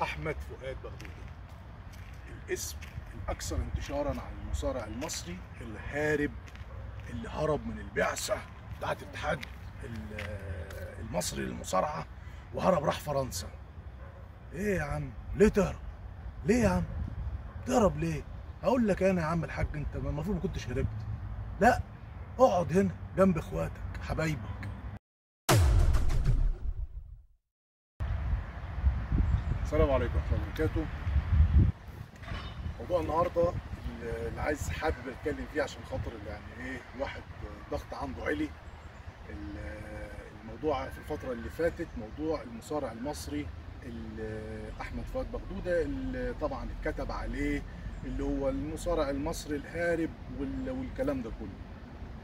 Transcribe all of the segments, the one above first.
أحمد فؤاد بغدودي، الاسم الأكثر انتشارا على المصارع المصري الهارب اللي هرب من البعثة بتاعت الاتحاد المصري للمصارعة وهرب راح فرنسا. إيه يا عم؟ ليه تهرب؟ ليه يا عم؟ تهرب ليه؟ هقول لك أنا يا عم الحاج، أنت المفروض ما كنتش هربت. لا، اقعد هنا جنب إخواتك حبايبك. السلام عليكم ورحمة الله وبركاته. موضوع النهارده اللي حابب اتكلم فيه عشان خاطر يعني ايه الواحد ضغط عنده عالي. الموضوع في الفترة اللي فاتت موضوع المصارع المصري احمد فؤاد بغدودة اللي طبعا اتكتب عليه اللي هو المصارع المصري الهارب والكلام ده كله.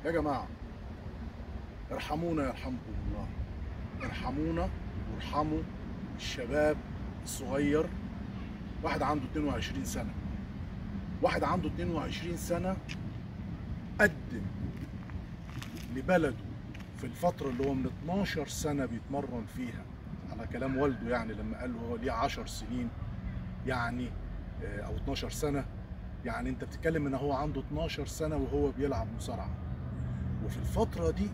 يا جماعة ارحمونا يرحمكم الله، ارحمونا وارحموا الشباب الصغير. واحد عنده 22 سنة، واحد عنده 22 سنة قدم لبلده في الفترة اللي هو من 12 سنة بيتمرن فيها، على كلام والده يعني لما قال له هو ليه 10 سنين يعني أو 12 سنة، يعني أنت بتتكلم إن هو عنده 12 سنة وهو بيلعب مصارعة، وفي الفترة دي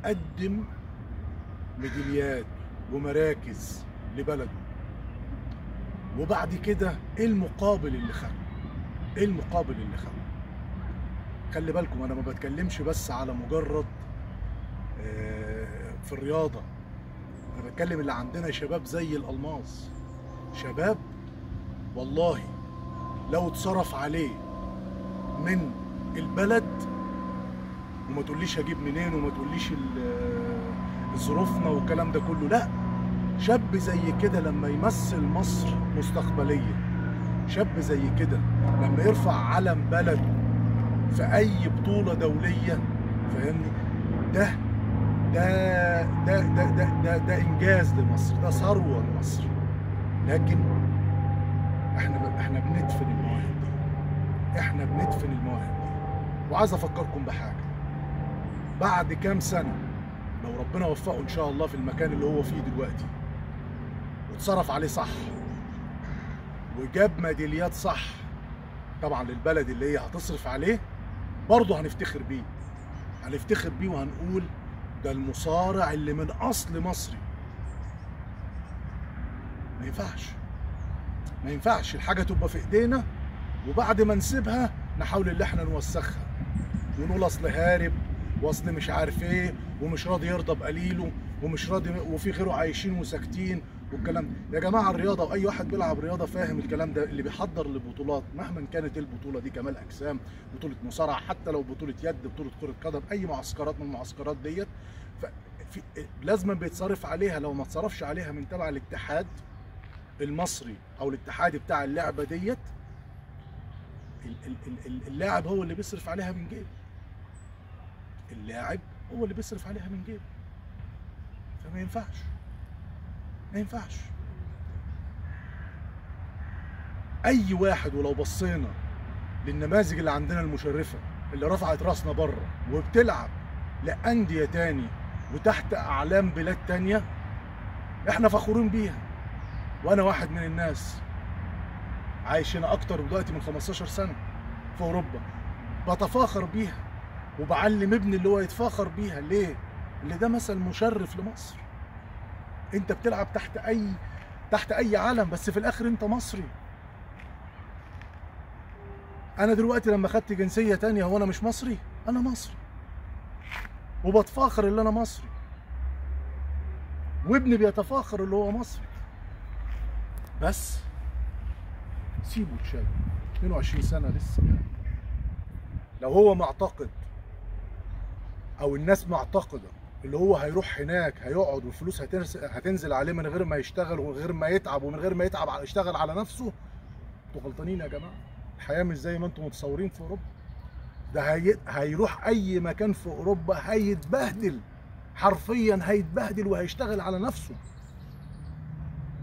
قدم ميداليات ومراكز لبلده. وبعد كده ايه المقابل اللي خده؟ ايه المقابل اللي خده؟ خلي بالكم انا ما بتكلمش بس على مجرد في الرياضة، انا بتكلم اللي عندنا شباب زي الألماظ، شباب والله لو اتصرف عليه من البلد، وما تقوليش هجيب منين وما تقوليش ظروفنا والكلام ده كله، لا، شاب زي كده لما يمثل مصر مستقبليا، شاب زي كده لما يرفع علم بلده في اي بطولة دولية، فاهمني؟ ده انجاز لمصر، ده ثروة لمصر. لكن احنا بندفن المواهب دي، احنا بندفن المواهب دي. وعايز افكركم بحاجة، بعد كام سنة لو ربنا وفقه ان شاء الله في المكان اللي هو فيه دلوقتي واتصرف عليه صح وجاب ميداليات صح طبعا للبلد اللي هي هتصرف عليه، برضه هنفتخر بيه، هنفتخر بيه وهنقول ده المصارع اللي من اصل مصري. ما ينفعش، ما ينفعش الحاجه تبقى في ايدينا وبعد ما نسيبها نحاول ان احنا نوسخها ونقول اصل هارب واصل مش عارف ايه ومش راضي يرضى بقليله ومش راضي وفي غيره عايشين وساكتين والكلام ده. يا جماعه الرياضه واي واحد بيلعب رياضه فاهم الكلام ده، اللي بيحضر لبطولات مهما كانت البطوله دي، كمال اجسام، بطوله مصارعه، حتى لو بطوله يد، بطوله كره قدم، اي معسكرات من المعسكرات ديت، لازما بيتصرف عليها. لو ما اتصرفش عليها من تبع الاتحاد المصري او الاتحاد بتاع اللعبه ديت، اللاعب هو اللي بيصرف عليها من جيبه، اللاعب هو اللي بيصرف عليها من جيبه. فما ينفعش، ما ينفعش. اي واحد، ولو بصينا للنماذج اللي عندنا المشرفه اللي رفعت راسنا بره وبتلعب لانديه تاني وتحت اعلام بلاد تانيه، احنا فخورين بيها. وانا واحد من الناس عايش هنا اكتر دلوقتي من 15 سنه في اوروبا، بتفاخر بيها وبعلم ابني اللي هو يتفاخر بيها. ليه؟ اللي ده مثل مشرف لمصر. انت بتلعب تحت اي علم، بس في الاخر انت مصري. انا دلوقتي لما خدت جنسيه تانية هو انا مش مصري؟ انا مصري وبتفاخر اللي انا مصري، وابني بيتفاخر اللي هو مصري. بس سيبه تشاب 22 سنه لسه. لو هو معتقد او الناس معتقده اللي هو هيروح هناك هيقعد والفلوس هتنزل عليه من غير ما يشتغل ومن غير ما يتعب ومن غير ما يتعب يشتغل على نفسه، انتوا غلطانين يا جماعه. الحياه مش زي ما انتم متصورين في اوروبا. ده هيروح اي مكان في اوروبا هيتبهدل، حرفيا هيتبهدل وهيشتغل على نفسه.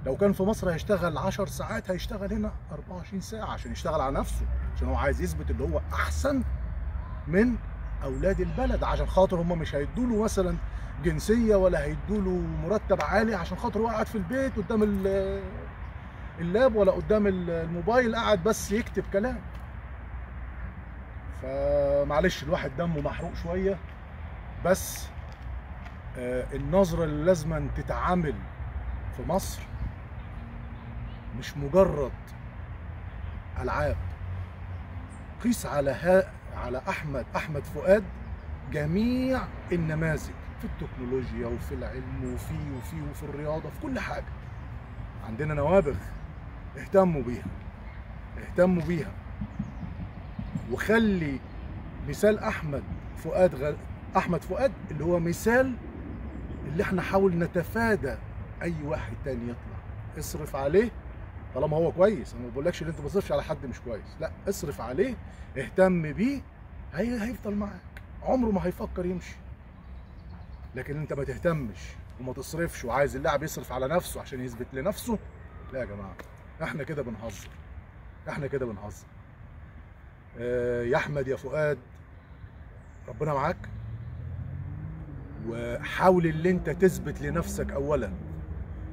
لو كان في مصر هيشتغل 10 ساعات، هيشتغل هنا 24 ساعه عشان يشتغل على نفسه، عشان هو عايز يثبت اللي هو احسن من اولاد البلد، عشان خاطر هم مش هيدوله مثلا جنسيه ولا هيدوله مرتب عالي عشان خاطر هو قاعد في البيت قدام اللاب ولا قدام الموبايل، قاعد بس يكتب كلام. فمعلش الواحد دمه محروق شويه، بس النظره اللي لازم تتعامل في مصر مش مجرد العاب. قيس على احمد فؤاد جميع النماذج في التكنولوجيا وفي العلم وفي الرياضه، في كل حاجه. عندنا نوابغ، اهتموا بيها وخلي مثال احمد فؤاد اللي هو مثال اللي احنا حاول نتفادى اي واحد تاني يطلع. اصرف عليه طالما هو كويس، انا ما بقولكش ان انت ما تصرفش على حد مش كويس، لا اصرف عليه، اهتم بيه، هيفضل معاك، عمره ما هيفكر يمشي. لكن انت ما تهتمش وما تصرفش وعايز اللاعب يصرف على نفسه عشان يثبت لنفسه، لا يا جماعه، احنا كده بنهزر. يا احمد يا فؤاد، ربنا معاك، وحاول اللي انت تثبت لنفسك اولا،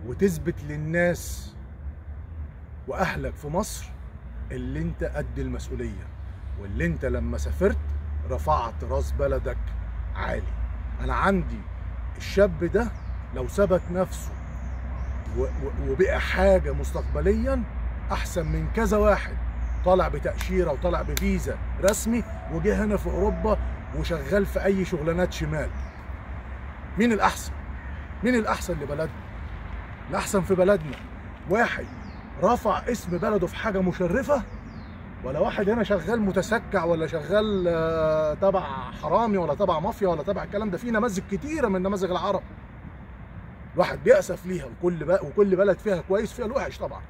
وتثبت للناس واهلك في مصر اللي انت قد المسؤوليه، واللي انت لما سافرت رفعت راس بلدك عالي. انا عندي الشاب ده لو ثبت نفسه وبقى حاجه مستقبليا احسن من كذا واحد طالع بتاشيره وطالع بفيزا رسمي وجه هنا في اوروبا وشغال في اي شغلانات شمال. مين الاحسن لبلدنا؟ الاحسن في بلدنا واحد رفع اسم بلده في حاجه مشرفه، ولا واحد هنا شغال متسكع، ولا شغال تبع حرامي، ولا تبع مافيا، ولا تبع الكلام ده. في نماذج كتيره من نماذج العرب الواحد بيأسف ليها، وكل بلد فيها كويس فيها الوحش طبعا.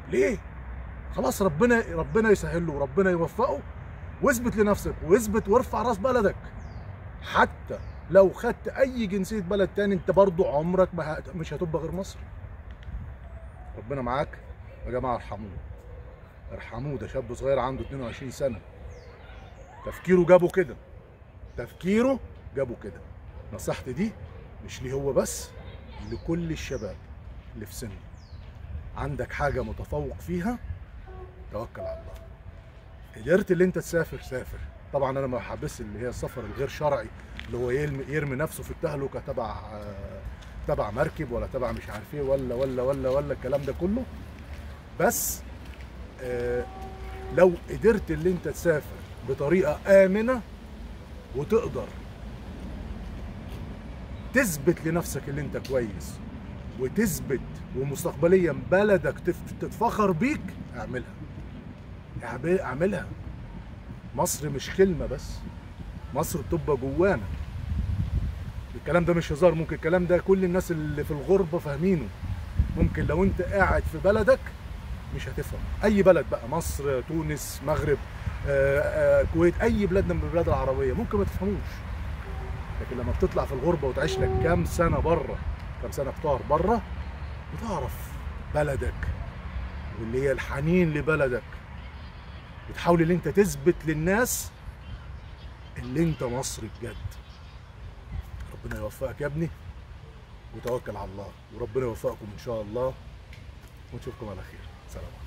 ليه؟ خلاص ربنا يسهل له وربنا يوفقه، واثبت لنفسك واثبت وارفع راس بلدك. حتى لو خدت اي جنسيه بلد تاني انت برضو عمرك مش هتبقى غير مصري. ربنا معاك يا جماعه، ارحموه. ده شاب صغير عنده 22 سنه، تفكيره جابه كده. نصيحتي دي مش ليه هو بس، لكل الشباب اللي في سنه. عندك حاجه متفوق فيها، توكل على الله. قدرت اللي انت تسافر سافر. طبعا انا ما بحبس اللي هي السفر الغير شرعي، اللي هو يرمي نفسه في التهلكه تبع مركب، ولا تبع مش عارف ايه، ولا الكلام ده كله. بس لو قدرت اللي انت تسافر بطريقه امنه وتقدر تثبت لنفسك اللي انت كويس، وتثبت ومستقبليا بلدك تتفخر بيك، اعملها. مصر مش كلمه بس، مصر بتبقى جوانا. الكلام ده مش هزار، ممكن الكلام ده كل الناس اللي في الغربه فاهمينه. ممكن لو انت قاعد في بلدك مش هتفهم. اي بلد بقى، مصر، تونس، مغرب، كويت، اي بلاد من البلاد العربيه ممكن ما تفهموش. لكن لما بتطلع في الغربه وتعيش لك كام سنه بتقعد بره، بتعرف بلدك، واللي هي الحنين لبلدك. بتحاول ان انت تثبت للناس اللي انت مصري بجد. ربنا يوفقك يا ابني، وتوكل على الله، وربنا يوفقكم ان شاء الله، ونشوفكم على خير. سلام.